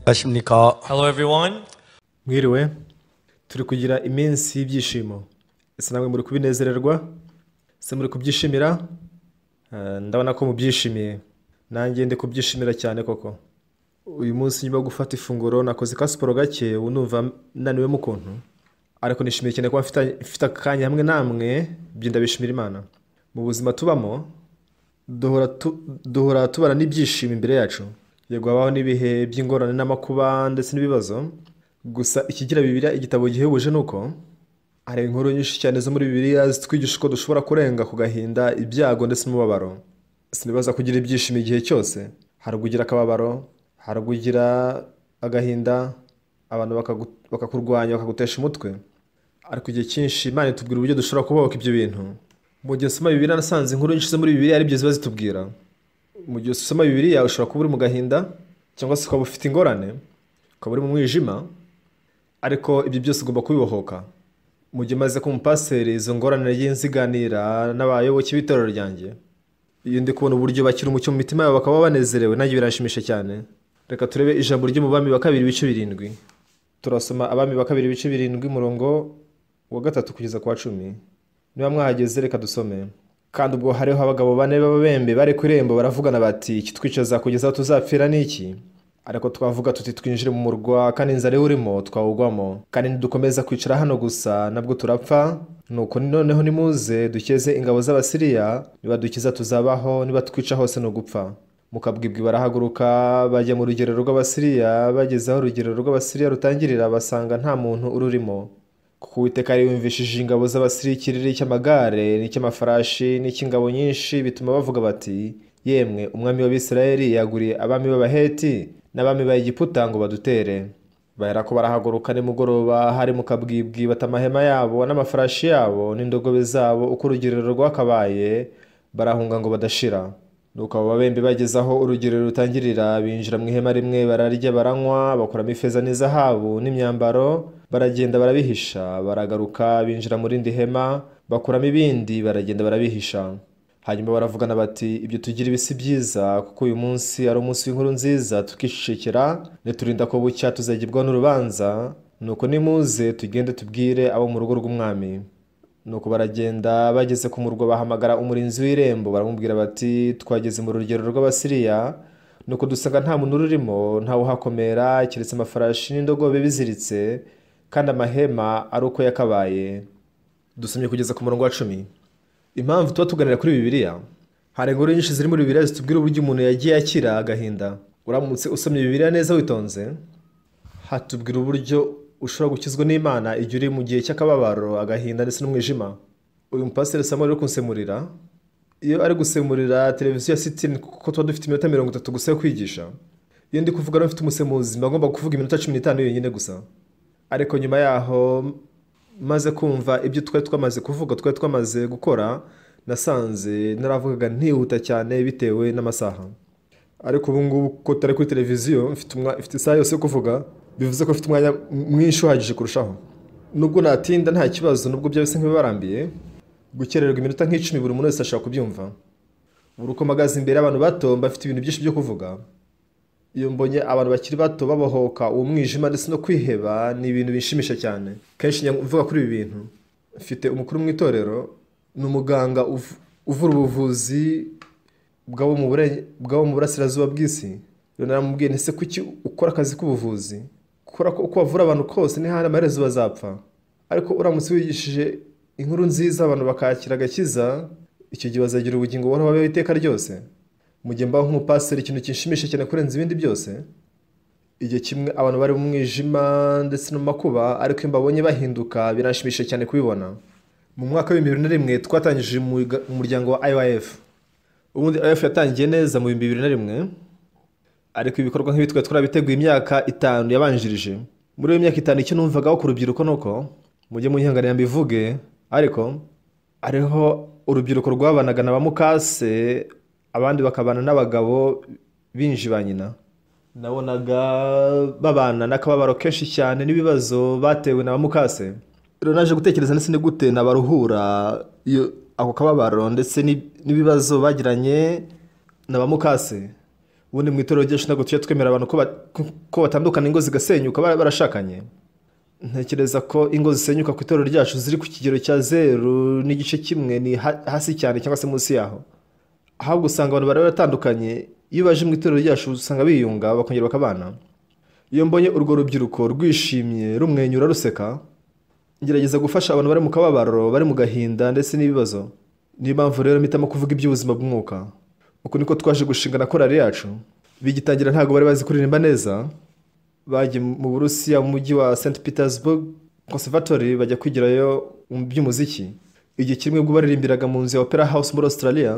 안녕하십니까. Hello everyone. Mwiriwe, turi kugira iminsi y'ibyishimo. Ese namwe muri kubinezererwa? Ese muri kubyishimira? Ndabona ko mubyishimiye. Nanjye ndi kubyishimira cyane koko. Uyu munsi nyuma yo gufata ifunguro nakoze ka siporo gake, ubu numva naniwe mu kuntu. Ariko nishimiye cyane kuba mfite akanya hamwe namwe, ibyo ndabishimira Imana. Mu buzima tubamo, duhora tubana n'ibyishimo imbere yacu. Yego habaho n'ibihe by'ingorane n'amakuba ndetse n'ibibazo. Gusa ikigira Bibiliya igitabo gihebuje nuko hari inkuru nyinshi cyane zo muri Bibiliya zitwigisha ko dushobora kurenga ku gahinda, ibyago ndetse n'umubabaro. Sinibaza kugira ibyishimo igihe cyose. Hari kugira akababaro, hari kugira agahinda, abantu bakakurwanya bakagutesha umutwe. Ariko igihe cyinshi Imana itubwira uburyo dushobora kubohoka ibyo bintu. Mu gihe usoma Bibiliya nasanze inkuru nyinshi zo muri Bibiliya ari byo ziba zitubwira. Mu gihe usoma Bibiliya ushobora kuba uri mu gahinda cyangwa se ukaba ufite ingorane, ukaba uri mu mwijima, ariko ibyo byose ugomba kubibohoka. Mu gihe maze kuba umupaseri, izo ngorane nagiye nziganira n'abayoboke b'itorero ryanjye. Iyo ndi kubona uburyo bakira umucyo mu mitima yabo bakaba banezerewe, nanjye biranshimisha cyane. Reka turebe ijambo ryo mu Bami ba kabiri ibice 7. Turasoma Abami ba kabiri ibice 7 umurongo wa 3 kugeza ku wa 10. Niba mwahageze reka dusome. Kandi ubwo hariho abagabo bane b'ababembe bari ku irembo baravugana bati, kitwicaza kugeza aho tuzapfira n'iki? Ariko twavuga tuti twinjire mu murwa kandi inzara urimo twawugwamo, kandi nidukomeza kwicara hano gusa nabwo turapfa. Nuko noneho nimuze dukeze ingabo z'Abasiriya, nibadukiza tuzabaho, nibatwica hose no gupfa. Mukabwibwi barahaguruka bajya mu rugerero rw'Abasiriya. Bageze aho urugerero rw'Abasiriya rutangirira basanga nta muntu ururimo, kuko Uwiteka yari yumvishije ingabo z'Abasiriya ikiriri cy'amagare n'icy'amafarashi n'icy'ingabo nyinshi, bituma bavuga bati, yemwe umwami w'Abisirayeli yaguriye abami b'Abaheti n'abami ba Egiputa ngo badutere. Baherako barahaguruka nimugoroba hari mu kabwibwi, bata amahema yabo n'amafarashi yabo n'indogobe zabo uko urugerero rwakabaye, barahunga ngo badashira. Nuko abo babembe bageze aho urugerero rutangirira, binjira mu ihema rimwe, bararya baranywa, bakuramo ifeza n'izahabu n'imyambaro, baragenda barabihisha. Baragaruka binjira mu rindi hema, bakuramo ibindi, baragenda barabihisha. Hanyuma baravugana bati, ibyo tugira ibisi byiza, kuko uyu munsi ari umunsi w'inkuru nziza, tukishikira, niturinda ko bucya tuzagibwaho n'urubanza. Nuko nimuze tugende tubwire abo mu rugo rw'umwami. Nuko baragenda, bageze ku murwa bahamagara umurinzi w'irembo, baramubwira bati, twageze mu rugero rw'Abasiriya, nuko dusanga nta muntu ururimo, ntawe uhakomera, keretse amafarashi n'indogobe biziritse, kandi amahema ari uko yakabaye. Dusomye kugeza ku murongo wa 10. Impamvu tuba tuganira kuri Bibiliya, hari inkuru nyinshi ziri muri Bibiliya zitubwira uburyo umuntu yagiye akira agahinda. Uramutse usomye Bibiliya neza witonze, hatubwira uburyo ushobora gukizwa n'Imana igihe uri mu gihe cy'akababaro, agahinda ndetse n'umwijima. Uyu mupasiteri Samuel uri kunsemurira, iyo ari gusemurira televiziyo ya CTN, kuko tuba dufite iminota 30 gusa yo kwigisha. Iyo ndi kuvuga no mfite umusemuzi, bagomba kuvuga iminota 15 yonyine gusa. Ariko nyuma yaho maze kumva ibyo twari twamaze kuvuga, twari twamaze gukora, nasanze naravugaga ntihuta cyane bitewe n'amasaha. Ariko ubu ngubu ko tari kuri televiziyo, mfite isaha yose yo kuvuga, bivuze ko mfite umwanya mwinshi uhagije kurushaho. Nubwo natinda nta kibazo, nubwo byose nk'ibibarambiye, gukererwa iminota nk'icumi buri muntu wese ashaka kubyumva. Buri uko mpagaze imbere y'abantu bato mba mfite ibintu byinshi byo kuvuga. Iyo mbonye abantu bakiri bato babohoka uwo mwijima ndetse no kwiheba, ni ibintu bishimisha cyane. Kenshi mvuga kuri ibi bintu, mfite umukuru mu itorero, ni umuganga uvura ubuvuzi bw'abo mu burasirazuba bw'isi. Rero naramubwiye nti, ese kuki ukora akazi k'ubuvuzi? Ukora uko bavura abantu kose ni handi amaherezo bazapfa. Ariko uramutse wigishije inkuru nziza abantu bakakira agakiza, icyo gihe bazagira ubugingo buhoraho babeho iteka ryose. Mu gihe mbaho nk'umupasiteri, ikintu kinshimisha cyane kurenza ibindi byose, igihe kimwe abantu bari mu mwijima ndetse no mu makuba, ariko iyo mbabonye bahinduka biranshimisha cyane kubibona. Mu mwaka wa 2001 twatangije umuryango wa IYF. Ubundi IYF yatangiye neza mu 2001, ariko ibikorwa nk'ibi twari turabiteguye imyaka 5 yabanjirije. Muri iyo myaka 5 icyo numvagaho ku rubyiruko nuko, mujye munyihanganira mbivuge, ariko ariho urubyiruko rwabanaga na bamukase, abandi bakabana n'abagabo binji ba nyina. Nabonaga babana n'akababaro kenshi cyane n'ibibazo batewe na bamukase. Rero naje gutekereza ndetse ni gute nabaruhura ako kababaro ndetse n'ibibazo bagiranye na bamukase. ubundi mu itorero ryacu ntabwo tujya twemera abantu ko batandukana ingo zigasenyuka barashakanye. Ntekereza ko ingo zisenyuka ku itorero ryacu ziri ku kigero cya 0.1 ni hasi cyane cyangwa se munsi yaho. Ahubwo usanga abantu bari baratandukanye iyo baje mu itorero ryacu usanga biyunga bakongera bakabana. Iyo mbonye urwo rubyiruko rwishimye rumwenyura ruseka, ngerageza gufasha abantu bari mu kababaro, bari mu gahinda ndetse n'ibibazo. Niyo mpamvu rero mpitamo kuvuga iby'ubuzima bw'umwuka. Uko niko twaje gushinga na korali yacu. Bigitangira ntabwo bari bazi kuririmba neza. Bagiye mu Burusiya mu mujyi wa St Petersburg Conservatory bajya kwigirayo mu by'umuziki. Igihe kimwe ubwo baririmbiraga mu nzu ya Opera House muri Australia,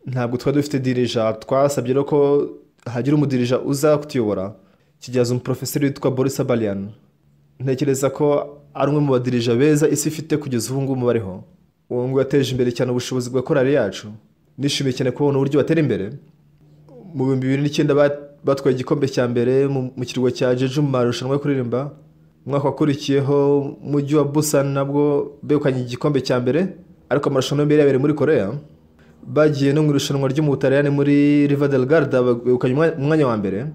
ntabwo twari dufite dirija. Twasabye rero ko hagira umudirija uza kutuyobora. Kijyaza umuprofeseri witwa Boris Abalian. Ntekereza ko ari umwe mu badirija beza isi ifite kugeza ubu ngubu bariho. Uwo ngo yateje imbere cyane ubushobozi bwa korali yacu. Nishimiye cyane kubona uburyo batera imbere. Mu 2009 batwaye igikombe cya mbere mu kirwa cya Jeju mu marushanwa yo kuririmba. Umwaka wakurikiyeho mujyi wa Busan nabwo begukanye igikombe cya mbere, ariko amarushanwa mbere yabereye muri Korea. Bagiye no mu irushanwa ryo mu Butaliyani muri Rev.Dr.Ock begukanye umwanya wa mbere,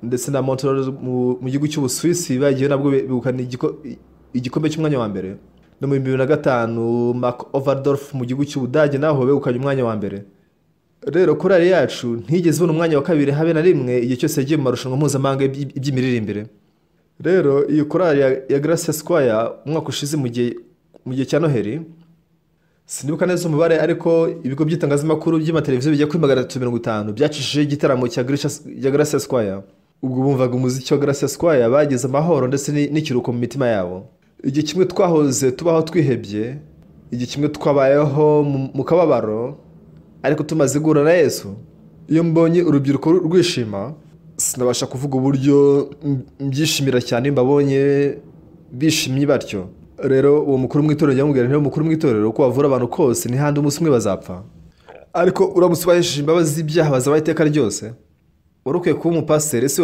ndetse na Montreal mu gihugu cy'Ubusuwisi bagiye nabwo begukana igikombe cy'umwanya wa mbere. No mu 2005 Mark Overdorf mu gihugu cy'Ubudage naho begukanye umwanya wa mbere. Rero korali yacu ntigeze ibona umwanya wa kabiri habe na rimwe igihe cyose yagiye mu marushanwa mpuzamahanga by'imiririmbire. Rero iyo korali ya Gracia Square umwaka ushize mu gihe cya Noheli, sinibuka neza umubare, ariko ibigo by'itangazamakuru by'amateleviziyo bijya kuri 350 byacishije igitaramo cya Gracia Square. Ubwo bumvaga umuziki wa Gracia Square bagize amahoro ndetse n'ikiruko mu mitima yabo. Igihe kimwe twahoze tubaho twihebye, igihe kimwe twabayeho mu kababaro, ariko tumaze guhura na Yesu. Iyo mbonye urubyiruko rwishima, sinabasha kuvuga uburyo mbyishimira cyane mbabonye bishimye batyo. Rero uwo mukuru mu itorero yamubwira nti mukuru mu itorero ko wavura abantu kose ni handi umunsi umwe bazapfa, ariko uramutse ubahesheje imbabazi z'ibyaha bazabaho iteka ryose. Warukwiye kuba umupasiteri ese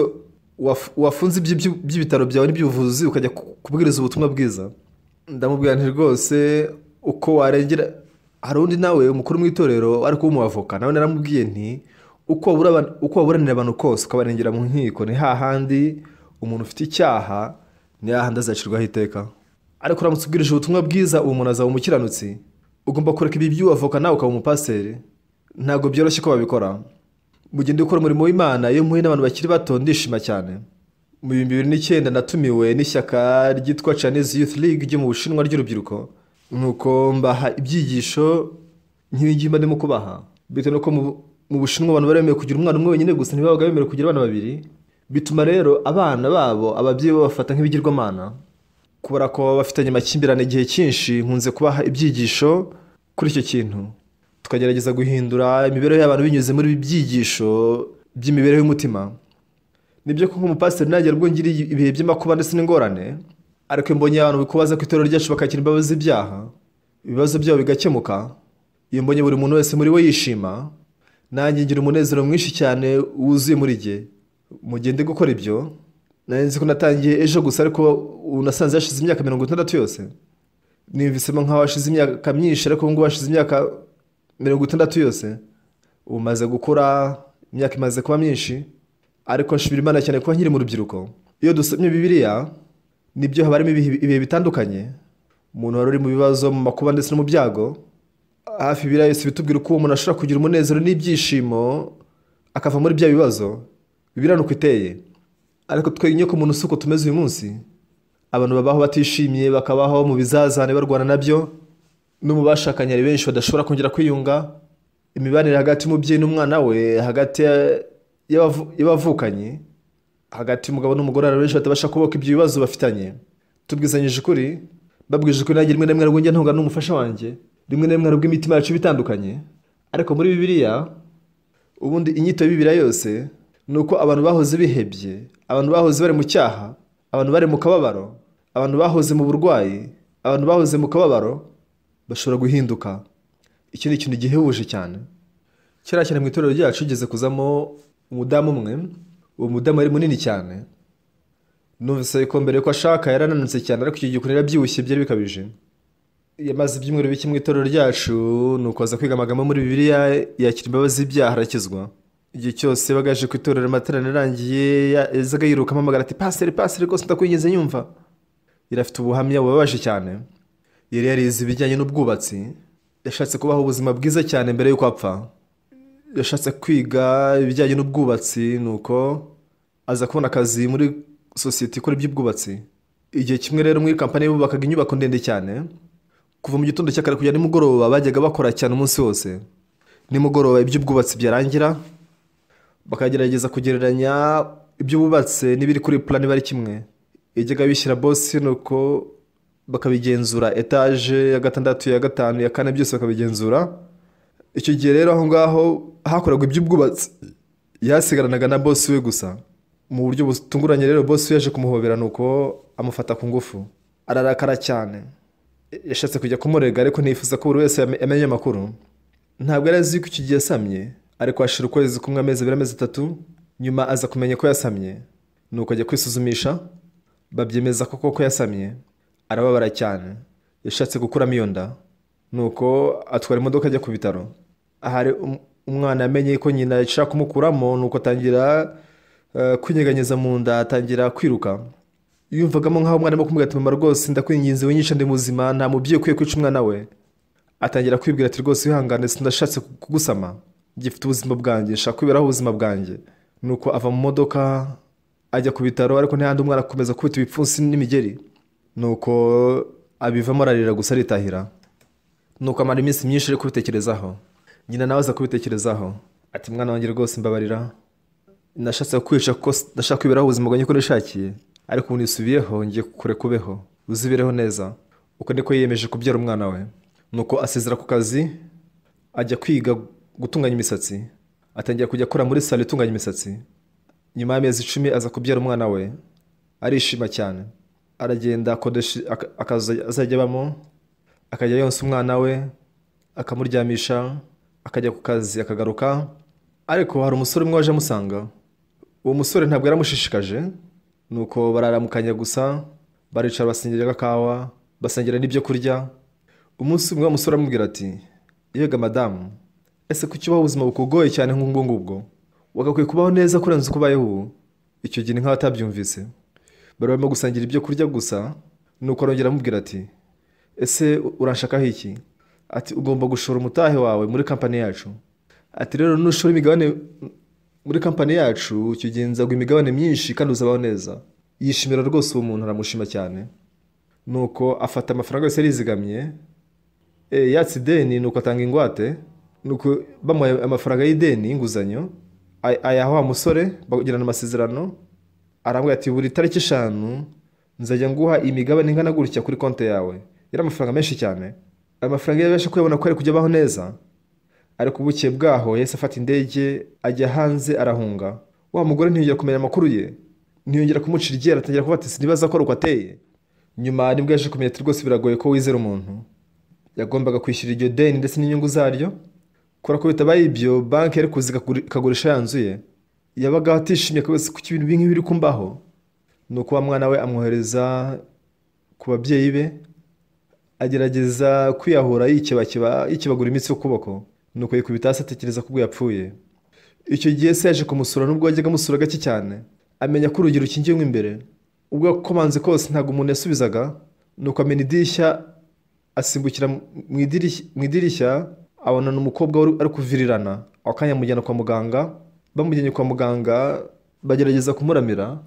wafunze by'ibitaro byawe n'iby'ubuvuzi ukajya kubwiriza ubutumwa bwiza? Ndamubwira nti rwose uko warengera. Hari undi nawe umukuru mu itorero ariko w'umuavoka, nawe naramubwiye nti uko waburanira abantu kose ukabarengera mu nkiko ni hahandi umuntu ufite icyaha ni hahandi azacirwaho iteka. Ariko uramutse ubwirije ubutumwa bwiza uwo muntu azaba umukiranutsi. Ugomba kureka ibi by'uavoka nawe ukaba umupasiteri. Ntabwo byoroshye ko babikora. Mugende gukora umurimo w'Imana. Iyo mpuye n'abantu bakiri bato ndishima cyane. Mu 2009 natumiwe n'ishyaka ryitwa Chinese Youth League ryo mu Bushinwa ry'urubyiruko, nuko mbaha ibyigisho nk'ibingimba ndimo kubaha. Bitewe nuko mu Bushinwa abantu baremewe kugira umwana umwe wenyine gusa, ntibabaga bemerewe kugira abana babiri. Bituma rero abana babo ababyeyi bafata nk'ibigirwamana. Kubera ko bafitanye amakimbirane igihe cyinshi, nkunze kubaha ibyigisho kuri icyo kintu. Tukagerageza guhindura imibereho y'abantu binyuze muri ibyigisho by'imibereho y'umutima. Nibyo ko nk'umupasiteri nagera ubwo ngira ibihe by'amakuba ndetse n'ingorane, ariko mbonye abantu bikubaza ku itorero ryacu bakakira imbabazi z'ibyaha, ibibazo byabo bigakemuka. Iyo mbonye buri muntu wese muri we yishima, nanjye ngira umunezero mwinshi cyane wuzuye muri jye. Mugende gukora ibyo. Nzi ko natangiye ejo gusa, ariko unasanze yashize imyaka 60 yose. Nimvisemo nkaho washize imyaka myinshi, ariko ngo washize imyaka 60 yose. Umaze gukura, imyaka imaze kuba myinshi, ariko nshimira Imana cyane kuba nkiri mu rubyiruko. Iyo dusomye Bibiliya, nibyo habarimo ibihe bitandukanye. Umuntu wari uri mu bibazo, mu makuba ndetse no mu byago. Hafi Bibiliya yose bitubwira uko umuntu ashobora kugira umunezero n'ibyishimo akava muri bya bibazo. Bibiliya nuko iteye. Ariko twenye ko umuntu usuko tumeze uyu munsi, abantu babaho batishimye, bakabaho mu bizazane barwana nabyo, no mu bashakanye ari benshi badashobora kongera kwiyunga. Imibanire hagati y'umubyeyi n'umwana we, hagati y'abavukanye, hagati y'umugabo n'umugore ari benshi batabasha kuboka ibyo bibazo bafitanye. Tubwizanyije ukuri, babwije ko nagira rimwe na rimwe rwongera ntunga n'umufasha wanjye, rimwe na rimwe rw'imitima yacu bitandukanye. Ariko muri Bibiliya, ubundi inyito ya Bibiliya yose nuko abantu bahoze bihebye, abantu bahoze bari mu cyaha, abantu bari mu kababaro, abantu bahoze mu burwayi, abantu bahoze mu kababaro bashobora guhinduka. Iki ni ikintu gihebuje cyane. Kera cyane mu itorero ryacu ugeze kuzamo umudamu umwe. Uwo mudamu yari munini cyane. Numvise ko mbere ko ashaka yarananutse cyane, ariko icyo gihe ukuntu yarabyibushye byari bikabije. Yamaze ibyumweru bike mu itorero ryacu, nuko aza kwiga amagambo muri Bibiliya, yakira imbabazi z'ibyaha arakizwa. igihe cyose bagaje ku itorero amateraniro arangiye yazaga yiruka amamagara ati pasiteri rwose ndakwinginze nyumva. Yari afite ubuhamya bubabaje cyane. Yari yarize ibijyanye n'ubwubatsi. Yashatse kubaho ubuzima bwiza cyane mbere y'uko apfa. Yashatse kwiga ibijyanye n'ubwubatsi nuko aza kubona akazi muri sosiyete ikora iby'ubwubatsi. Igihe kimwe rero muri kampani bubakaga inyubako ndende cyane. Kuva mu gitondo cy'akare kugera nimugoroba bajyaga bakora cyane umunsi wose. Nimugoroba iby'ubwubatsi byarangira bakagerageza kugereranya ibyo bubatse n'ibiri kuri plan bari kimwe. Yajyaga bishyira boss nuko bakabigenzura etage ya 6 ya 5 ya 4 byose bakabigenzura. Icyo gihe rero aho ngaho hakoragwa iby'ubwubatsi yasigaranaga na boss we gusa. Mu buryo butunguranye rero boss yaje kumuhobera nuko amufata ku ngufu. Ararakara cyane. Yashatse kujya kumurega ariko ntifuza ko buri wese amenye amakuru. Ntabwo yari azi ko icyo gihe yasamye, ariko hashira ukwezi kumwe amezi 2 amezi 3 nyuma aza kumenya ko yasamye. Nuko ajya kwisuzumisha babyemeza ko koko yasamye. Arababara cyane. Yashatse gukuramo iyo nda. Nuko atwara imodoka ajya ku bitaro. Ahari umwana yamenye ko nyina yashaka kumukuramo nuko atangira kwinyeganyeza mu nda, atangira kwiruka. Yumvagamo nkaho umwana arimo kumubwira ati mama rwose ndakwinginze winyisha ndi muzima, nta mubyeyi ukwiye kwica umwana we. Atangira kwibwira ati rwose wihangane sindashatse kugusama, gifite ubuzima bwanjye, nshaka kwiberaho ubuzima bwanjye. Nuko ava mu modoka ajya ku bitaro, ariko ntihandi umwana akomeza kubita ibipfunsi n'imigeri. Nuko abivamo ararira gusa aritahira. Nuko amara iminsi myinshi ari kubitekerezaho. Nyina nawe aza kubitekerezaho ati mwana wanjye rwose mbabarira, nashatse kwica kuko ndashaka kwiberaho ubuzima bwanjye ko nishakiye, ariko ubu nisubiyeho ngiye kure kubeho uzibireho neza. Uko niko yiyemeje kubyara umwana we. Nuko asezera ku kazi ajya kwiga gutunganya imisatsi. Atangira kujya akora muri salo itunganya imisatsi. Nyuma y'amezi 10 aza kubyara umwana we. Arishima cyane. Aragenda akodesha akazi azajya abamo, akajya yonsa umwana we, akamuryamisha, akajya ku kazi akagaruka. Ariko hari umusore umwe waje amusanga. Uwo musore ntabwo yaramushishikaje. Nuko bararamukanya gusa, baricara basangira agakawa, basangira n'ibyo kurya. Umunsi umwe umusore amubwira ati yega madamu, ese kuki ubaho ubuzima bukugoye cyane nk'ubwo ngubwo? Wagakwiye kubaho neza kurenza uko ubayeho ubu. Icyo gihe nkaho atabyumvise. Barimo gusangira ibyo kurya gusa. Nuko arongera amubwira ati ese uranshakaho iki? Ati ugomba gushora umutahe wawe muri kampani yacu. Ati rero nushora imigabane muri kampani yacu icyo gihe nzagwa imigabane myinshi kandi uzabaho neza. Yishimira rwose uwo muntu, aramushima cyane. Nuko afata amafaranga yose yarizigamye, yatse ideni, nuko atanga ingwate. Nuko bamuhaye amafaranga y'ideni inguzanyo ayaha wa musore, bagirana amasezerano. Arambwira ati buri tariki 5 nzajya nguha imigabane ingana gutya kuri konti yawe. Yari amafaranga menshi cyane. Amafaranga yabasha kuyabona ko ari kujya baho neza. Ariko ubukiye bwaho yahise afata indege ajya hanze arahunga. Wa mugore ntiyongera kumenya amakuru ye, ntiyongera kumucira iryera, atangira kuvuga ati sinibaza ko uko ateye. Nyuma nibwo yaje kumenya ati rwose biragoye ko wizera umuntu. Yagombaga kwishyura iryo deni ndetse n'inyungu zaryo. Kora ko bitabaye ibyo banki yari kuziga kagurisha yanzuye. Yabaga atishimye kabisa ku kintu biri kumbaho. Nuko wa mwana we amwohereza ku babyeyi be, agerageza kwiyahura yikibagura imitsi y'ukuboko. Nuko yikubita hasi atekereza ko yapfuye. Icyo gihe se yaje kumusura, nubwo yajyaga amusura gake cyane, amenya ko urugi rukingiye imbere. Ubwo yakomanze kose ntabwo umuntu yasubizaga. Nuko amena idirishya, asimbukira mu idirishya, abona n'umukobwa ari kuvirirana. Akanya amujyana kwa muganga. Bamujyanye kwa muganga bagerageza kumuramira.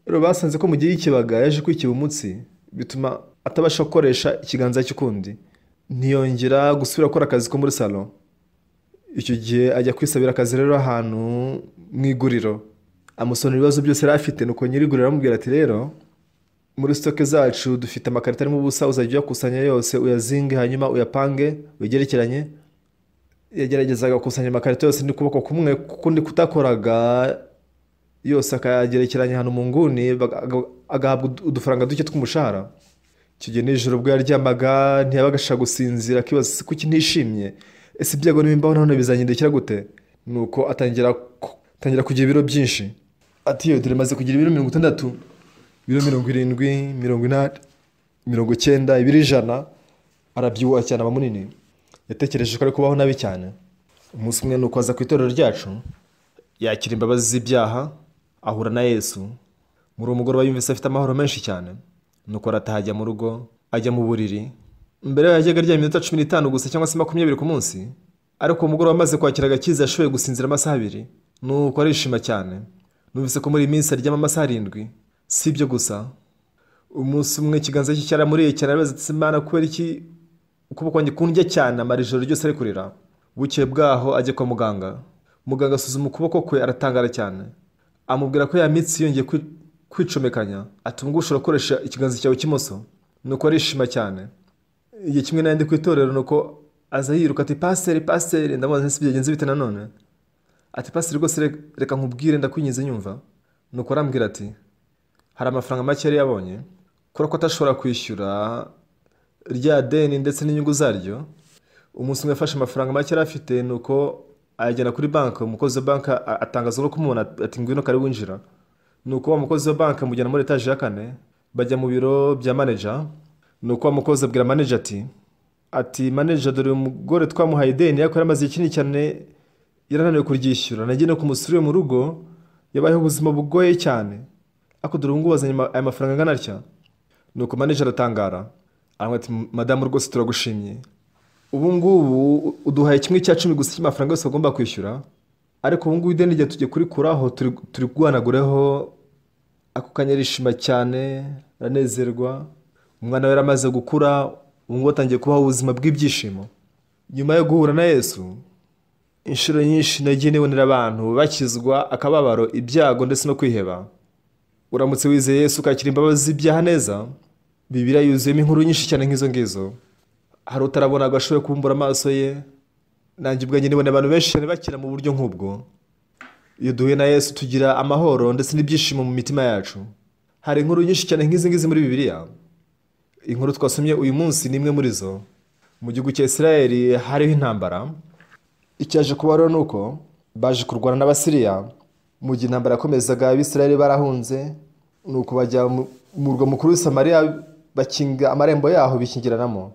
Rero basanze ko mu gihe y'ikibaga yaje kwikiba umutsi, bituma atabasha gukoresha ikiganza cy'ukundi. Ntiyongera gusubira gukora akazi ko muri salo. Icyo gihe ajya kwisabira akazi rero ahantu mu iguriro. Amusonera ibibazo byose yari afite. Nuko nyiriguriro aramubwira ati rero muri stoke zacu dufite amakarita arimo ubusa, uzajya uyakusanya yose uyazinge, hanyuma uyapange ugerekeranye. Yageragezaga gukusanya amakarita yose n'ukuboko kumwe, kundi kutakoraga yose akayagerekeranya hano mu nguni, agahabwa udufaranga duke tw'umushahara. Icyo gihe nijoro bwo yaryamaga, ntiyabaga ashaka gusinzira, akibaza kuki ntishimye, ese ibyago n'imbaho none bizanyendekera gute? Nuko atangira kugira ibiro byinshi. Ati yo dore maze kugira ibiro 60, ibiro 70, 80, 90, ibiro 100. Arabyibuha cyane, aba munini. Yatekereje ko ari kubaho nabi cyane. Umunsi umwe nuko aza ku itorero ryacu, yakira imbabazi z'ibyaha, ahura na Yesu. Muri uwo mugoroba yumvise afite amahoro menshi cyane, nuko arataha ajya mu rugo, ajya mu buriri. Mbere yajyaga aryama iminota 15 gusa cyangwa se 20 ku munsi, ariko uwo mugoroba amaze kwakira agakiza yashoboye gusinzira amasaha 2, nuko arishima cyane. Numvise ko muri iyi minsi aryama amasaha 7. Si ibyo gusa, umunsi umwe ikiganza cye cyaramuriye cyane, arabaza ati Imana kubera iki ukuboko kwanjye kundya cyane, amara ijoro ryose ari kurira. Bukeye bwaho ajya kwa muganga. Muganga asuzuma ukuboko kwe, aratangara cyane, amubwira ko ya mitsi yongeye kwicomekanya, ati ubwo ushobora gukoresha ikiganza cyawe cy'imoso. Nuko arishima cyane. Igihe kimwe nandi ku itorero, nuko aza yiruka ati pasiteri, ndamubaza nti byagenze bite nanone? Ati pasiteri rwose reka nkubwire ndakwinyize nyumva. Nuko arambwira ati hari amafaranga make yari yabonye, kubera ko atashobora kwishyura rya deni ndetse n'inyungu zaryo. Umunsi umwe yafashe amafaranga make yari afite, nuko ayajyana kuri banki. Umukozi wa banki atangaza no kumubona, ati ngwino kare winjira. Nuko wa mukozi wa banki amujyana muri etaje ya 4, bajya mu biro bya manager. Nuko wa mukozi abwira manager ati manager, dore umugore twamuhaye ideni yako yaramaze ikintu cyane, yarananiwe kuryishyura, nagiye no kumusura mu rugo, yabayeho ubuzima bugoye cyane, ako dore ubu ngubu wazanye aya mafaranga angana atya. Nuko manager aratangara, aramubwira ati madamu rwose turagushimye, ubu ngubu uduhaye 1/10 gusa cy'amafaranga yose agomba kwishyura, ariko ubu ngubu ideni rya tujye kurikuraho, turi guhanagureho. Ako kanya arishima cyane, aranezerwa. Umwana we yaramaze gukura, ubu ngubu atangiye kubaho ubuzima bw'ibyishimo. Nyuma yo guhura na Yesu, inshuro nyinshi nagiye nibonera abantu bakizwa akababaro, ibyago ndetse no kwiheba. Uramutse wizeye Yesu ukakira imbabazi z'ibyaha neza, Bibiliya yuzuyemo inkuru nyinshi cyane nk'izo ngizo. Hari utarabona agashoboye kubumbura amaso ye. Nanjye ubwanjye nibona abantu benshi cyane bakira mu buryo nk'ubwo. Iyo duhuye na Yesu tugira amahoro ndetse n'ibyishimo mu mitima yacu. Hari inkuru nyinshi cyane nk'izi ngizi muri Bibiliya. Inkuru twasomye uyu munsi ni imwe muri zo. Mu gihugu cya Isirayeli hariho intambara. Icyaje kuba rero nuko baje kurwana n'Abasiriya. Mu gihe intambara yakomezaga, Abisirayeli barahunze, nuko bajya mu murwa mukuru Samariya, bakinga amarembo yaho bikingiranamo.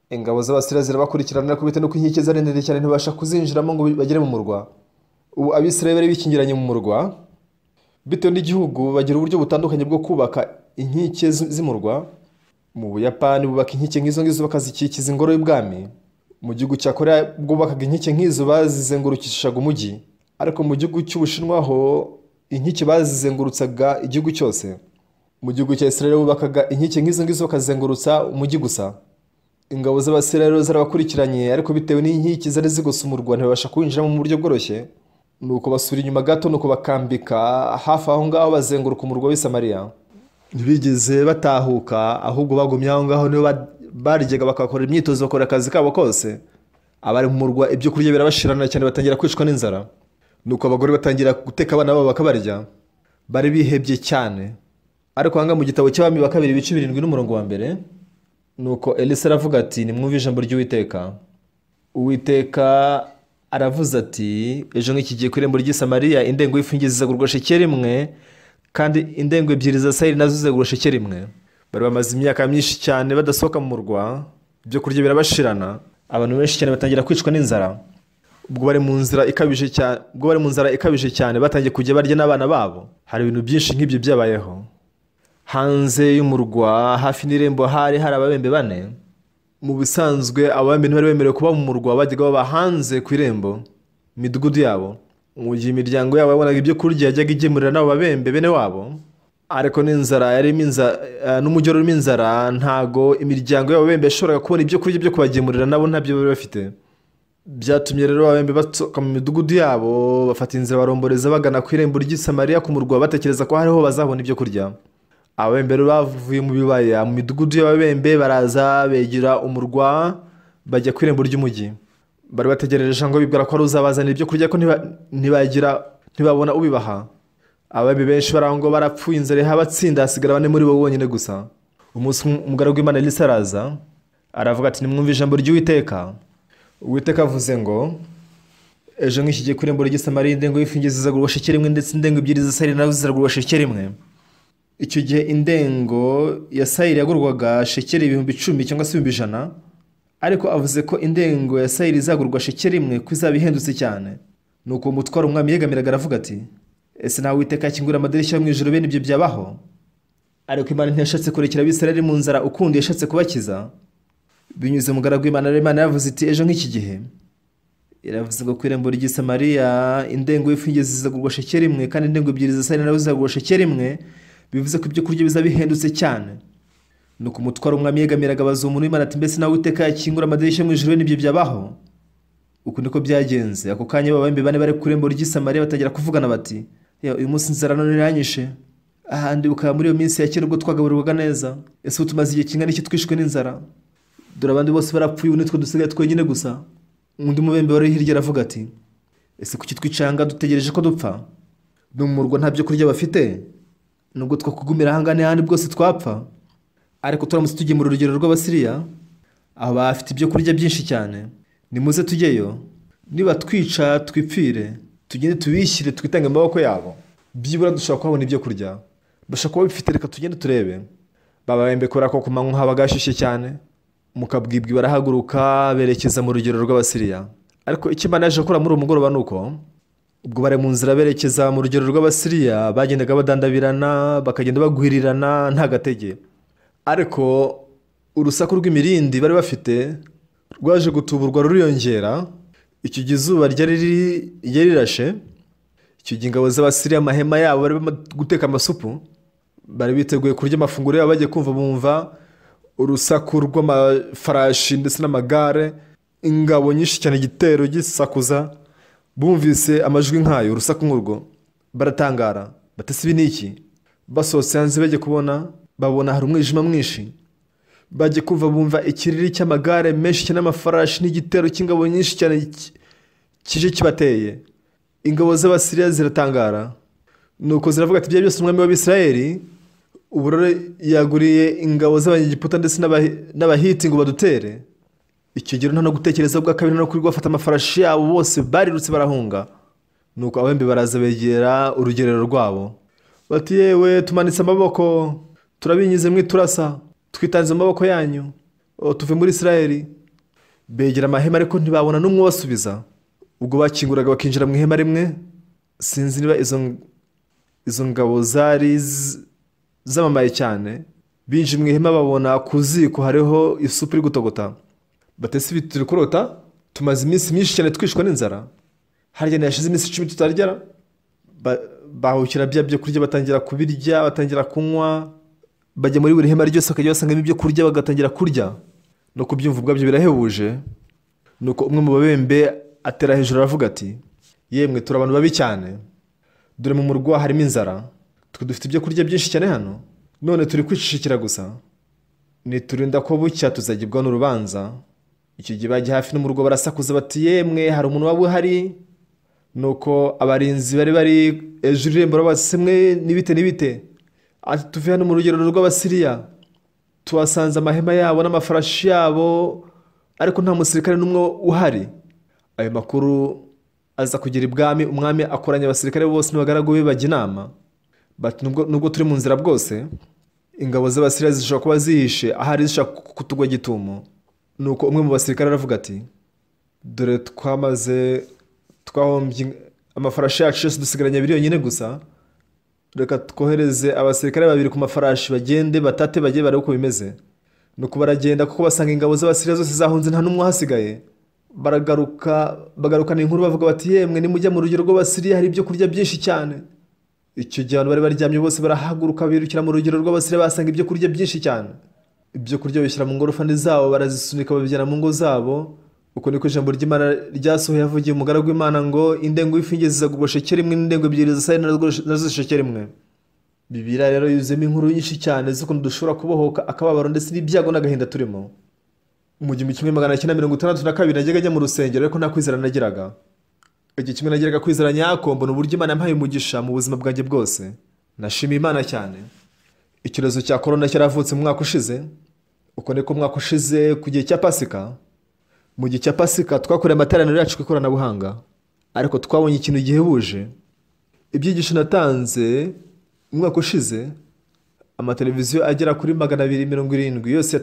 Ingabo z'Abasiriya zirabakurikirana, ariko bitewe n'uko inkike zari ndende cyane ntibasha kuzinjiramo ngo bagere mu murwa. Ubu Abisirayeli bari bikingiranye mu murwa. Bitewe n'igihugu bagira uburyo butandukanye bwo kubaka inkike z'umurwa. Mu Buyapani bubaka inkike nk'izo ngizo bakazikikiza ingoro y'ubwami. Mu gihugu cya Korea bwubakaga inkike nk'izo bazizengurukishaga umujyi, ariko mu gihugu cy'Ubushinwa ho inkike bazizengurutsaga igihugu cyose. Mu gihugu cya Isirayeli bubakaga inkike nk'izo ngizo bakazengurutsa umujyi gusa. Ingabo z'Abasirayeli zarabakurikiranye, ariko bitewe n'inkike zari zigose umurwa ntibabasha kuwinjiramo mu buryo bworoshye. Nuko basura inyuma gato, nuko bakambika hafi aho ngaho bazenguruka umurwa w'i Samariya. Ntibigeze batahuka, ahubwo bagumye aho ngaho, nibo barigega bakakora imyitozo, bakora akazi kabo kose. Abari mu murwa ibyo kurya birabashirana cyane, batangira kwicwa n'inzara. Nuko abagore batangira guteka abana babo bakabarya. Bari bihebye cyane. Ariko hanga mu gitabo cy'Abami ba 2 ibice 7 n'umurongo wa 1, nuko Elisa aravuga ati nimwumve ijambo ry'Uwiteka. Uwiteka aravuze ati ejo nk'ikigiye ku irembo ry'i Samariya, indengo y'ifungi zizagurwa shekeli 1, kandi indengo 2 za sayiri nazo zizagurwa shekeli 1. Bari bamaze imyaka myinshi cyane badasohoka mu murwa, ibyo kurya birabashirana, abantu benshi cyane batangira kwicwa n'inzara. Ubwo bari mu nzara ikabije cyane, batangiye kujya barya n'abana babo. Hari ibintu byinshi nk'ibyo byabayeho. Hanze y'umurwa hafi n'irembo hari ababembe 4. Mu bisanzwe ababembe ntibari bemerewe kuba mu murwa, bajyaga baba hanze ku irembo midugudu yabo. Mu gihe imiryango yabo yabonaga ibyo kurya yajyaga igemurira n'abo babembe bene wabo, ariko n'inzara n'umujyi urimo inzara, ntago imiryango y'ababembe yashoboraga kubona ibyo kurya byo kubagemurira, nabo ntabyo bari bafite. Byatumye rero ababembe basohoka mu midugudu yabo, bafata inzira baromboreza bagana ku irembo ry'i Samariya ku murwa, batekereza ko hariho bazabona ibyo kurya. Ababembe bavuye mu bibaya mu midugudu y'ababembe, baraza begera umurwa, bajya ku irembo ry'umujyi. Bari bategereje ngo bibwira ko ari uzabazanira ibyo kurya, ko ntibabona ubibaha. Ababembe benshi barango barapfuye, inzara ihabatsinda, hasigara 4 muri bo bonyine gusa. Umunsi umugaragu w'Imana Elisa araza, aravuga ati nimwumve ijambo ry'Uwiteka. Uwiteka avuze ngo ejo nk'ikigiye ku irembo ry'i Samariya, indengo y'ifungi zizagurwa shekeli 1, ndetse indengo 2 za sayiri nazo zizagurwa shekeli 1. Icyo gihe indengo ya sayiri yagurwaga shekeli 10,000 cyangwa se 100,000, ariko avuze ko indengo ya sayiri izagurwa shekeli 1 ko izaba ihendutse cyane. nuko umutwaro umwami yegamiraga aravuga ati ese nawe Uwiteka yakingura amadirishya yo mu ijuru bene ibyo byabaho? Ariko Imana ntiyashatse kurekera Abisirayeli mu nzara ukundi yashatse kubakiza binyuze mu mugaragu w'Imana. Imana yavuze iti ejo nk'iki gihe iravuze ngo ku irembo ry'i Samariya indengo y'ifu y'ingezi zizagurwa shekeli imwe kandi indengo ebyiri za sayiri nazo zizagurwa shekeli imwe, bivuze ko ibyo kurya biza bihendutse cyane. Nuko umutwaro umwami yegamiraga abaza umuntu w'Imana ati mbese nawe Uwiteka yakingura amadirishya yo mu ijuru bene ibyo byabaho? Uku niko byagenze. Ako kanya babembe bane bari ku irembo ry'i Samariya batangira kuvugana bati uyu munsi inzara none iranyishe. Ahandi ukaba muri iyo minsi ya kera ubwo twagaburirwaga neza. Ese ubu tumaze igihe kingana iki twishwe n'inzara? Dore abandi bose barapfuye, ubu nitwe dusigaye twenyine gusa. Undi mubembe wari hirya aravuga ati ese kuki twicanga dutegereje ko dupfa? No mu murwa nta byo kurya bafite, nubwo twakugumira ahangane ahandi bwose twapfa. Ariko turamutse tugiye mu rugero rw'Abasiriya, aho bafite ibyo kurya byinshi cyane. Nimuze tujyeyo, niba twica twipfire, tugende tubishyire twitange mu maboko yabo. Byibura dushobora kuhabona ibyo kurya. Bashaka kuba bifite, reka tugende turebe. Babembe kubera ko ku manywa habaga hashyushye cyane, mu kabwibwi barahaguruka berekeza mu rugero rw'Abasiriya. Ariko icyo Imana yaje gukora muri uwo mugoroba ni uko ubwo bari mu nzira berekeza mu rugero rw'Abasiriya bagendaga badandabirana bakagenda bagwirirana nta gatege. Ariko urusaku rw'imirindi bari bafite rwaje gutuburwa ruriyongera. Icyo gihe izuba ryari rirashe. Icyo gihe ingabo z'Abasiriya amahema yabo bari guteka amasupu, bari biteguye kurya amafunguro yabo. Bagiye kumva bumva urusaku rw'amafarashi ndetse n'amagare, ingabo nyinshi cyane, igitero gisakuza. Bumvise amajwi nk'ayo, urusaku nk'urwo, baratangara batese ibi ni iki? Basohotse hanze bagiye kubona, babona hari umwijima mwinshi. Bagiye kumva bumva ikiriri cy'amagare menshi cyane n'amafarashi n'igitero cy'ingabo nyinshi cyane kije kibateye. Ingabo z'Abasiriya ziratangara, nuko ziravuga ati ibyo byose umwami w'Abisirayeli ubu rero yaguriye ingabo z'Abanyegiputa ndetse n'Abahiti ngo badutere. Icyo gihe nta no gutekereza bwa kabiri no kuri bafata amafarashi yabo, bose barirutse barahunga. Nuko abembe baraza begera urugerero rwabo bati yewe tumanitse amaboko, turabinyize mwiturasa, twitanze mu maboko yanyu, tuve muri Isirayeli. Begera amahema ariko ntibabona n'umwe basubiza. Ubwo bakinguraga bakinjira mu ihema rimwe, sinzi niba izo ngabo zari zamamaye cyane. Binjiye mu ihema babona ku ziko hariho isupu iri gutogota. Batese ibi turi kurota? Tumaze iminsi myinshi cyane twishwa n'inzara. Harya ntiyashize iminsi 10 tutarya? Bahukira byo kurya, batangira kubirya, batangira kunywa. Bajya muri buri hema ryose bakajya basangamo ibyo kurya bagatangira kurya. No kubyumva ubwabyo birahebuje. Nuko umwe mu babembe atera hejuru aravuga ati yemwe turi abantu babi cyane, dore mu murwa harimo inzara, twe dufite ibyo kurya byinshi cyane hano, none turi kwicishikira gusa. Niturinda ko bucya tuzagibwa n'urubanza. Icyo gihe bajya hafi n'umurwa barasakuza bati yemwe hari umuntu waba uhari? Nuko abarinzi bari hejuru y'irembo barabaza mwe n'ibite? Ati tuve hano mu rugero rw'Abasiriya, tuhasanze amahema yabo n'amafarashi yabo, ariko nta musirikare n'umwe uhari. Ayo makuru aza kugira ibwami, umwami akoranya abasirikare bose n'abagaragu be bajya inama bati nubwo turi mu nzira bwose, ingabo z'Abasiriya zishobora kuba zihishe ahari zishaka kutugwa gitumo. Nuko umwe mu basirikare aravuga ati dore twahombye amafarashi yacu yose, dusigaranye abiri yonyine gusa. Reka twohereze abasirikare babiri ku mafarashi bagende batate bajye barebe uko bimeze. Nuko baragenda kuko basanga ingabo z'Abasiriya zose zahunze nta n'umwe uhasigaye. Bagarukana inkuru bavuga bati yemwe nimujya mu rugero rw'Abasiriya hari ibyo kurya byinshi cyane. Icyo gihe abantu bari baryamye bose barahaguruka birukira mu rugero rw'Abasiriya, basanga ibyo kurya byinshi cyane. Ibyo kurya bishyira mu ngorofani zabo, barazisunika babijyana mu ngo zabo. Uko niko ijambo ry'Imana ryasohoye yavugiye umugaragu w'Imana ngo indengo y'ifu y'ingezi zizagurwa shekeli imwe n'indengo ebyiri za sayiri nazo shekeli imwe. Bibiliya rero yuzuyemo inkuru nyinshi cyane z'ukuntu dushobora kubohoka akababaro ndetse n'ibyago n'agahinda turimo. Mu 1962 najyaga njya mu rusengero, ariko nta kwizera nagiraga. Igihe kimwe nagiraga kwizera nyako, mbona uburyo Imana yampaye umugisha mu buzima bwanjye bwose. Nashimiye Imana cyane. Icyorezo cya corona cyaravutse mu mwaka ushize. Uko niko mwaka ushize ku gihe cya Pasika. Mu gihe cya Pasika twakoreye amateraniro yacu ku ikoranabuhanga, ariko twabonye ikintu gihebuje. Ibyigisho natanze umwaka ushize, amateleviziyo agera kuri 270 yose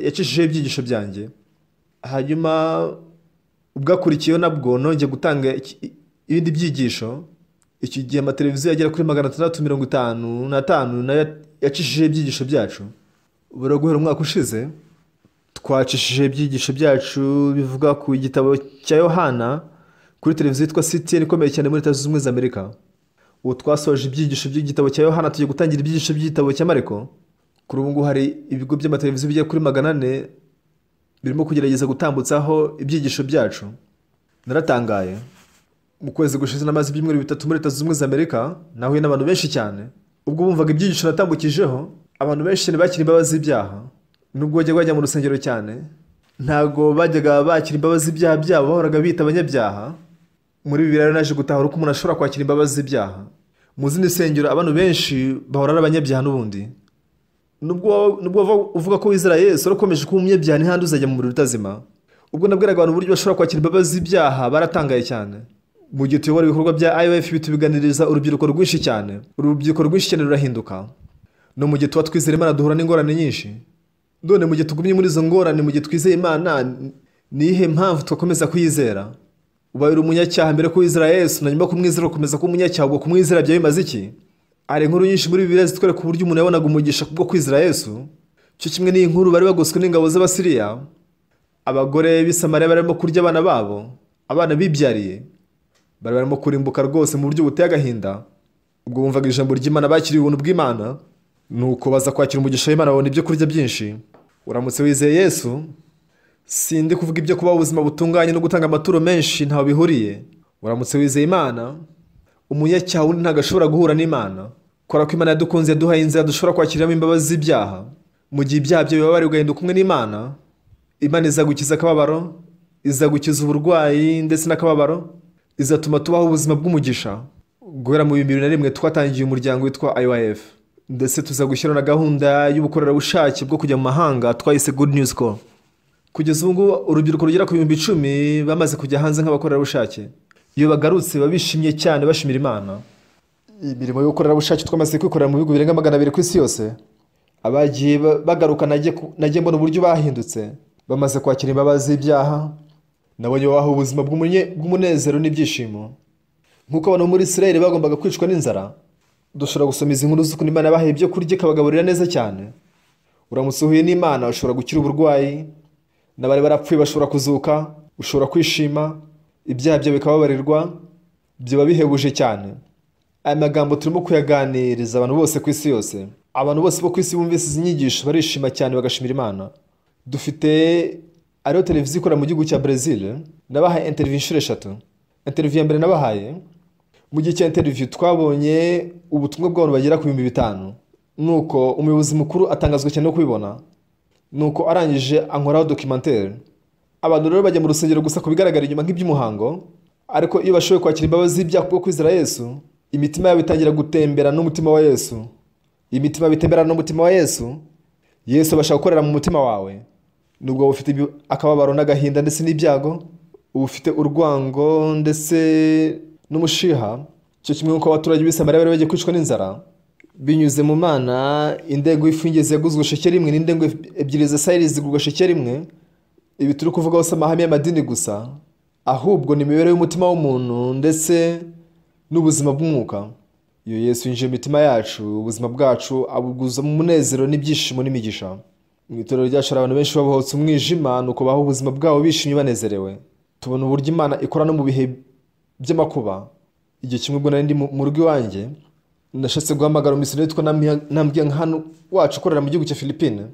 yacishijeho ibyigisho byanjye. Hanyuma ubwakurikiyeho nabwo nongeye gutanga ibindi byigisho. Iki gihe amateleviziyo yagera kuri 655 nayo yacishije ibyigisho byacu. Ubura guhera umwaka ushize twacishije ibyigisho byacu bivuga ku gitabo cya Yohana kuri televiziyo yitwa CTN ikomeye cyane muri Leta Zunze Ubumwe za Amerika. Ubu twasoje ibyigisho by'igitabo cya Yohana, tugiye gutangira ibyigisho by'igitabo cya Mariko. Kuri ubu ngubu hari ibigo by'amateleviziyo bigera kuri 400 birimo kugerageza gutambutsaho ibyigisho byacu. Naratangaye. Mu kwezi gushize namaze ibyumweru 3 muri Leta Zunze Ubumwe za Amerika, nahuye n'abantu benshi cyane. Ubwo bumvaga ibyigisho natambukijeho, abantu benshi cyane bakira imbabazi z'ibyaha. Nubwo bajya mu rusengero cyane, ntago bajyaga bakira imbabazi z'ibyaha byabo, bahoraga bita abanyabyaha. Muri Bibiliya naje gutahura uko umuntu ashobora kwakira imbabazi z'ibyaha. Mu zindi nsengero abantu benshi bahora ari abanyabyaha n'ubundi. Nubwo uvuga ko wizera Yesu urakomeje kuba umunyabyaha n'ihandi uzajya mu muriro utazima. Ubwo nabwiraga abantu uburyo bashobora kwakira imbabazi z'ibyaha, baratangaye cyane. Mu gihe tuyobora ibikorwa bya IOF bitubiganiriza urubyiruko rwinshi cyane. Urubyiruko rwinshi cyane rurahinduka. No mu gihe tuba twizera Imana duhura n'ingorane nyinshi. None mu gihe tugumye muri izo ngorane, mu gihe twizeye Imana, nihe mpamvu tukomeza kuyizera? Ubaye uri umunyacyaha mbere ko wizera Yesu, na nyuma kumwizera ukomeza kuba umunyacyaha, ubwo kumwizera byawe bimaze iki? Hari inkuru nyinshi muri Bibiliya zitwereka uburyo umuntu yabonaga umugisha kubwo kwizera Yesu. Cyo kimwe n'iyi nkuru bari bagoswe n'ingabo z'Abasiriya. Abagore b'i Samariya barimo kurya abana babo, abana bibyariye. Bari barimo kurimbuka rwose mu buryo buteye agahinda. Ubwo bumvaga ijambo ry'Imana, bakiriye ubuntu bw'Imana, nuko baza kwakira umugisha w'Imana, babona ibyo kurya byinshi. Uramutse wizeye Yesu, sindi kuvuga ibyo kubaho ubuzima butunganye no gutanga amaturo menshi ntaho bihuriye. Uramutse wizeye Imana, umunyacyaha wundi ntabwo ashobora guhura n'Imana. Kora ko Imana yadukunze, yaduhaye inzira dushobora kwakiriramo imbabazi z'ibyaha. Mu gihe ibyaha byawe bibabariwe ugahinduka umwe n'Imana, Imana izagukiza akababaro, izagukiza uburwayi ndetse n'akababaro, izatuma tubaho ubuzima bw'umugisha. Guhera mu 2001 twatangiye umuryango witwa IOF, ndetse tuzagushyira na gahunda y'ubukorerabushake bwo kujya mu mahanga twayise Good News Call. Kugeza ubu ngubu urubyiruko rugera ku 10,000 bamaze kujya hanze nk'abakorerabushake. Iyo bagarutse babishimye cyane bashimira Imana. Imirimo y'ubukorerabushake twamaze kwikorera mu bihugu birenga 200 ku isi yose. Abagiye bagaruka nagiye mbona uburyo bahindutse, bamaze kwakira imbabazi z'ibyaha. Nabonye babaho ubuzima bw'umunezero n'ibyishimo. Nk'uko abantu muri Israel bagombaga kwicwa n'inzara, dushobora gusoma izi nkuru z'ukuntu Imana yabahaye ibyo kurya ikabagaburira neza cyane. Uramutse uhuye n'Imana ushobora gukira uburwayi, n'abari barapfuye bashobora kuzuka, ushobora kwishima, ibyaha byawe bikababarirwa, byaba bihebuje cyane. Aya magambo turimo kuyaganiriza abantu bose ku isi yose. Abantu bose bo ku isi bumvise izi nyigisho barishima cyane bagashimira Imana. Dufite ariyo televiziyo ikora mu gihugu cya Brazil, nabahaye interview inshuro 3. Interview ya mbere nabahaye, mu gihe cya interview twabonye ubutumwa bw'abantu bagera ku 5,000. Nuko umuyobozi mukuru atangazwa cyane no kubibona. Nuko arangije ankoraho documentaire. Abantu rero bajya mu rusengero gusa kubigaragara inyuma nk'iby'umuhango, ariko iyo bashoboye kwakira imbabazi z'ibyaha bwo kwizera Yesu, imitima yabo itangira gutembera n'umutima wa Yesu. Imitima bitembera n'umutima wa Yesu, Yesu abasha gukorera mu mutima wawe. Nubwo ufite akababaro n'agahinda ndetse n'ibyago, ufite urwango ndetse n'umushiha, cyo kimwe nk'uko abaturage b'i Samariya bari bagiye kwicwa n'inzara, binyuze mu Mana, indego y'ifungezi yaguzwe shekeri 1 n'indego 2 za sayiri zigurwa shekeri 1. Ibi turi kuvuga hose amahame y'amadini gusa, ahubwo ni imibereho y'umutima w'umuntu ndetse n'ubuzima bw'umwuka. Iyo Yesu yinjiye mu mitima yacu, ubuzima bwacu abuguza mu munezero n'ibyishimo n'imigisha. Mu itorero ryacu abantu benshi babohotse umwijima, nuko baho ubuzima bwabo bishimye banezerewe. Tubona uburyo Imana ikora no mu bihe by'amakuba. Igihe kimwe ubwo nari ndi mu rugo iwanjye, ndashatse guhamagara umusirikare witwa Nambwiye hano wacu ukorera mu gihugu cya Philippines.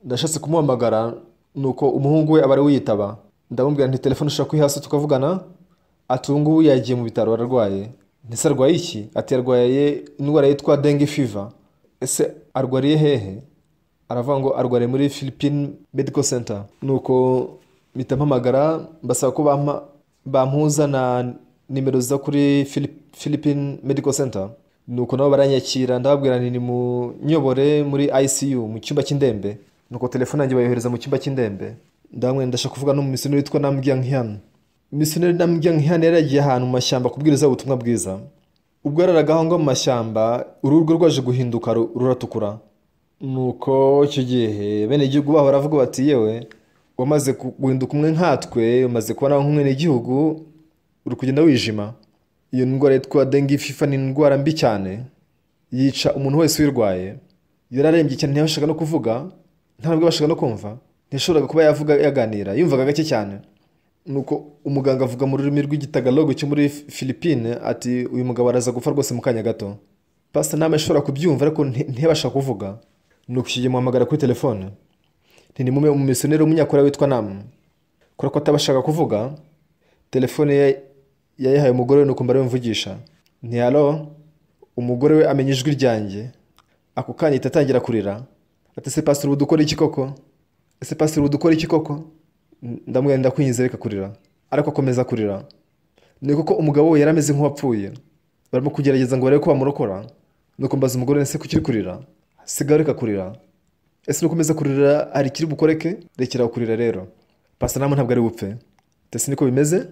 Ndashatse kumuhamagara, nuko umuhungu we abari wiyitaba. Ndamubwira nti telefone ushaka kwihasa tukavugana. Ati ubu yagiye mu bitaro ararwaye. Ndetse arwaye iki? Ati arwaye indwara yitwa dengue fever. Ese arwariye hehe? Aravuga ngo arwariye muri Philippine Medical Center. Nuko mpita mpamagara mbasaba ko bampuza na nimero za kuri Philippine Medical Center. Nuko nabo baranyakira, ndababwira ni mu nyobore muri ICU mu cyumba cy'indembe. Nuko telefone yanjye bayohereza mu cyumba cy'indembe. Ndamwe ndashaka kuvuga n'umumisiyoneri witwa Nambwiye. Misiyoneri Nambwiye yaragiye ahantu mu mashyamba kubwiriza ubutumwa bwiza. Ubwo yararagaho ngo mu mashyamba urugo rwaje guhinduka ruratukura. Nuko icyo gihe bene igihugu baho baravuga bati yewe wamaze guhinduka umwe nkatwe, umaze kubona nk'umwe n'igihugu uri kugenda wijima. Iyo ndwara yitwa dengue fever ni indwara mbi cyane, yica umuntu wese uyirwaye. Yararembye cyane, ntiyabashaga no kuvuga, nta nubwo yabashaga no kumva, ntiyashoboraga kuba yavuga yaganira, yumvaga gake cyane. Nuko umuganga avuga mu rurimi rw'igitagalogo cyo muri Philippines ati uyu mugabo araza gupfa rwose mu kanya gato. Pastor Nama ashobora kubyumva ariko ntiyabasha kuvuga. Nuko kigiye muhamagara kuri telefone. Ni mu missionnaire w'umunyakoreya witwa Nam. Kora ko atabashaga kuvuga, telefone yayihaye umugore we, nuko mbare mvugisha. Nti allo, umugore we amenya ijwi ryanjye. Ako kanya itatangira kurira. Ati se pastor udukora iki koko? Ese pastor udukora iki koko? Ndamwenda kwinyiza reka kurira. Ariko akomeza kurira. Ni koko umugabo we yarameze nk'uwapfuye. Barimo kugerageza ngo barebe ko bamurokora. Nuko mbaza umugore nse kukiri kurira. Sigareka kurira. Ese nukomeza kurira ari kiri bukoreke? Rekera kurira rero. Pastor Nama ntabwo ari bupfe. Ese niko bimeze?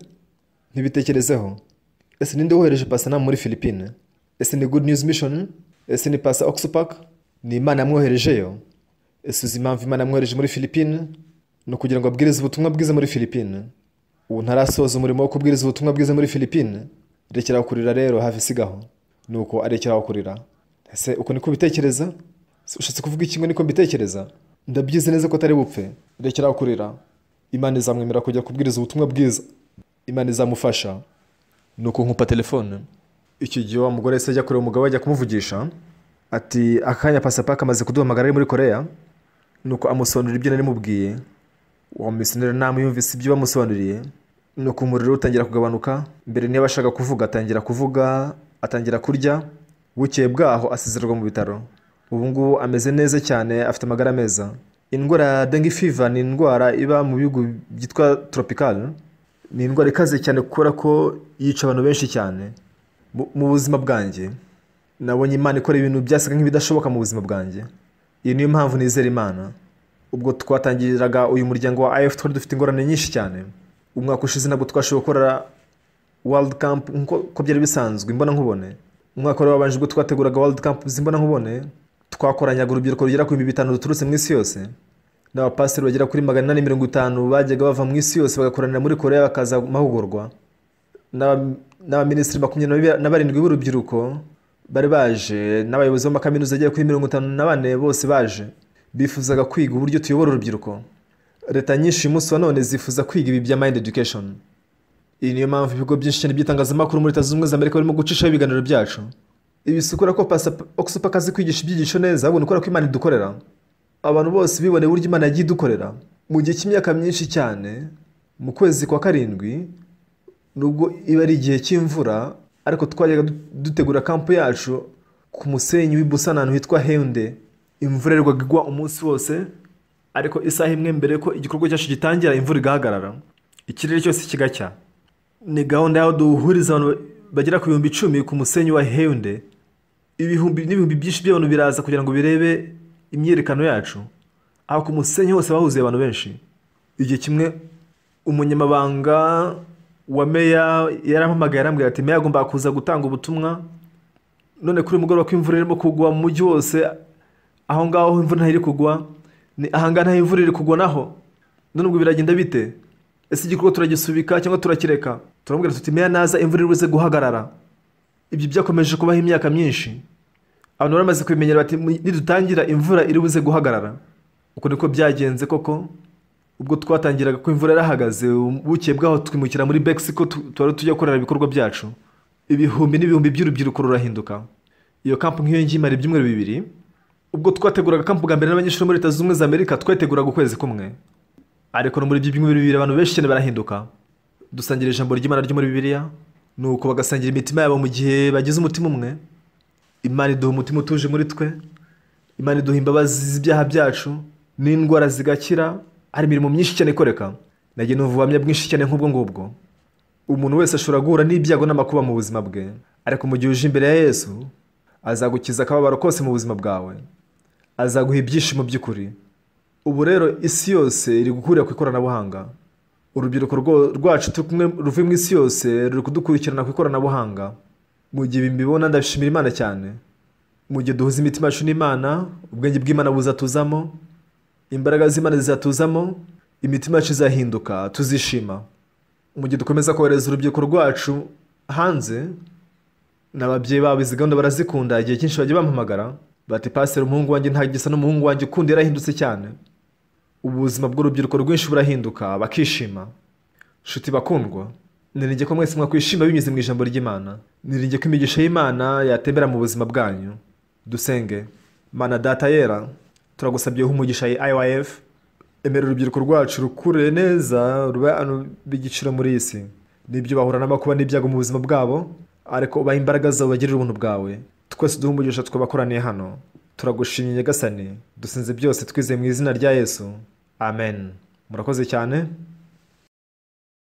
Ntibitekerezeho. Ese ninde wohereje Pastor Nama muri Philippines? Ese ni Good News Mission? Ese ni Pastor Oxpac? Ni Imana yamwoherejeyo? Ese uzi impamvu Imana yamwohereje muri Philippines? No kugira ngo abwirize ubutumwa bwiza muri Philippines. Ubu ntarasoza umurimo wo kubwiriza ubutumwa bwiza muri Philippines. Rekera kurira rero, hafi sigaho. Nuko arekera kurira. Ese uko niko bitekereza? Ushatse kuvuga iki ngo niko mbitekereza? Ndabyize neza ko atari bupfe. Rekera kurira. Imana izamwemera kujya kubwiriza ubutumwa bwiza. Imana izamufasha. Nuko nkupa telefone. Icyo gihe wa mugore se ajya kureba umugabo ajya kumuvugisha. Ati akanya Pasapaka amaze kuduhamagara ari muri Korea. Nuko amusobanurira ibyo nari mubwiye. Wa missionnaire Nama yumvise ibyo bamusobanuriye. Nuko umuriro utangira kugabanuka. Mbere niba ashaka kuvuga atangira kuvuga, atangira kurya. Bukeye bwaho asezererwa mu bitaro. Ubu ngubu ameze neza cyane, afite amagara meza. Indwara ya dengue fever ni indwara iba mu bihugu byitwa tropical. Ni indwara ikaze cyane kubera ko yica abantu benshi cyane. Mu buzima bwanjye nabonye Imana ikora ibintu byasaga nk'ibidashoboka mu buzima bwanjye. Iyi niyo mpamvu nizera Imana. Ubwo twatangiraga uyu muryango wa IF twari dufite ingorane nyinshi cyane. Umwaka ushize nabwo twashoboye gukora World Camp nko byari bisanzwe imbona nkubone. Umwaka wari wabanje ubwo twateguraga World Camp zimbona nkubone. Twakoranyaga urubyiruko rugera ku 500 ruturutse mu isi yose. N'abapasiteri bagera kuri 850 bajyaga bava mu isi yose bagakoranira muri Korea bakaza mahugurwa. N'abaminisitiri 27 b'urubyiruko bari baje, n'abayobozi b'amakaminuza agera kuri 54 bose baje. Bifuzaga kwiga uburyo tuyobora urubyiruko. Leta nyinshi umunsi wa none zifuza kwiga ibi bya mind education. Iyi niyo mpamvu ibigo byinshi cyane by'itangazamakuru muri Leta Zunze Ubumwe za Amerika barimo gucishaho ibiganiro byacu. Ibisukura ko Pastor Oxpac azi kwigisha ibyigisho neza, abone ukora ko Imana idukorera. Abantu bose bibone uburyo Imana yagiye idukorera. Mu gihe cy'imyaka myinshi cyane, mu kwezi kwa 7, nubwo iba ari igihe cy'imvura, ariko twajyaga dutegura kampu yacu ku musenyi w'ibusanano hitwa Heunde. Imvura irwaga igwa umunsi wose, ariko isaha imwe mbere ko igikorwa cyacu gitangira imvura igahagarara. Ikirere cyose kigacya. Ni gahunda yaho duhuriza abantu bagera ku 10,000 ku musenyi wa Heunde. Ibihumbi byinshi by'abantu biraza kugira ngo birebe imyerekano yacu. Aho ku musenyi hose bahuzuye abantu benshi. Igihe kimwe umunyamabanga wa meya yarampamagaye arambwira ati meya agomba kuza gutanga ubutumwa. None kuri mugoroba ko imvura irimo kugwa mu mujyi wose, aho ngaho imvura ntiri kugwa, ni ahangana imvura iri kugwa naho. None ubwo biragenda bite? Ese igikorwa turagisubika cyangwa turakireka? Turambwira tuti meya naza imvura iribuze guhagarara. Ibyo byakomeje kubaho imyaka myinshi. Abantu baramaze kwimenyera bati nidutangira imvura iribuze guhagarara. Uko niko byagenze koko. Ubwo twatangiraga ko imvura yarahagaze, bukiye bwaho twimukira muri Mexico twari tujya gukorera ibikorwa byacu. Ibihumbi n'ibihumbi by'urubyiruko rurahinduka. Iyo kampu nk'iyo ngimara ibyumweru 2. Ubwo twateguraga kampu bwa mbere n'abanyeshuri muri Leta Zunze Ubumwe za Amerika, twateguraga ukwezi kumwe. Ariko no muri ibyo byumweru 2 abantu benshi cyane barahinduka. Dusangira ijambo ry'Imana ryo muri Bibiliya, nuko bagasangira imitima yabo mu gihe bagize umutima umwe. Imana iduha umutima utuje muri twe. Imana iduha imbabazi z'ibyaha byacu, n'indwara zigakira. Hari imirimo myinshi cyane ikoreka. Nagiye numva ubuhamya bwinshi cyane nk'ubwo ngubwo. Umuntu wese ashobora guhura n'ibyago n'amakuba mu buzima bwe, ariko mu gihe uje imbere ya Yesu azagukiza akababaro kose mu buzima bwawe, azaguha ibyishimo by'ukuri. Ubu rero isi yose iri gukurira ku ikoranabuhanga. Urubyiruko rwacu tukumwe ruvuye mu isi yose ruri kudukurikirana ku ikoranabuhanga. Mu gihe mbibona ndashimira Imana cyane. Mu gihe duhuza imitima yacu n'Imana, ubwenge bw'Imana buzatuzamo, imbaraga z'Imana zizatuzamo, imitima yacu izahinduka, tuzishima. Mu gihe dukomeza kohereza urubyiruko rwacu hanze n'ababyeyi babo izi gahunda barazikunda, igihe cyinshi bajya bampamagara bati pasiteri umuhungu wanjye nta gisa n'umuhungu wanjye ukundi yarahindutse cyane. Ubuzima bw'urubyiruko rwinshi burahinduka bakishima. Nshuti bakundwa, niringiye ko mwese mwakwishima binyuze mu ijambo ry'Imana. Niringiye ko imigisha y'Imana yatembera mu buzima bwanyu. Dusenge. Mana data yera, turagusabye umugisha IYF, emera urubyiruko rwacu rukure neza rube bigiciro muri iyi si. Nibyo bahura n'amakuba n'ibyago mu buzima bwabo, ariko ubaha imbaraga zawe bagirira ubuntu bwawe. Twese duhe umugisha twabakoraniye hano. Turagushimye Nyagasani, dusenze byose twizeye mu izina rya Yesu. Amen. Murakoze cyane.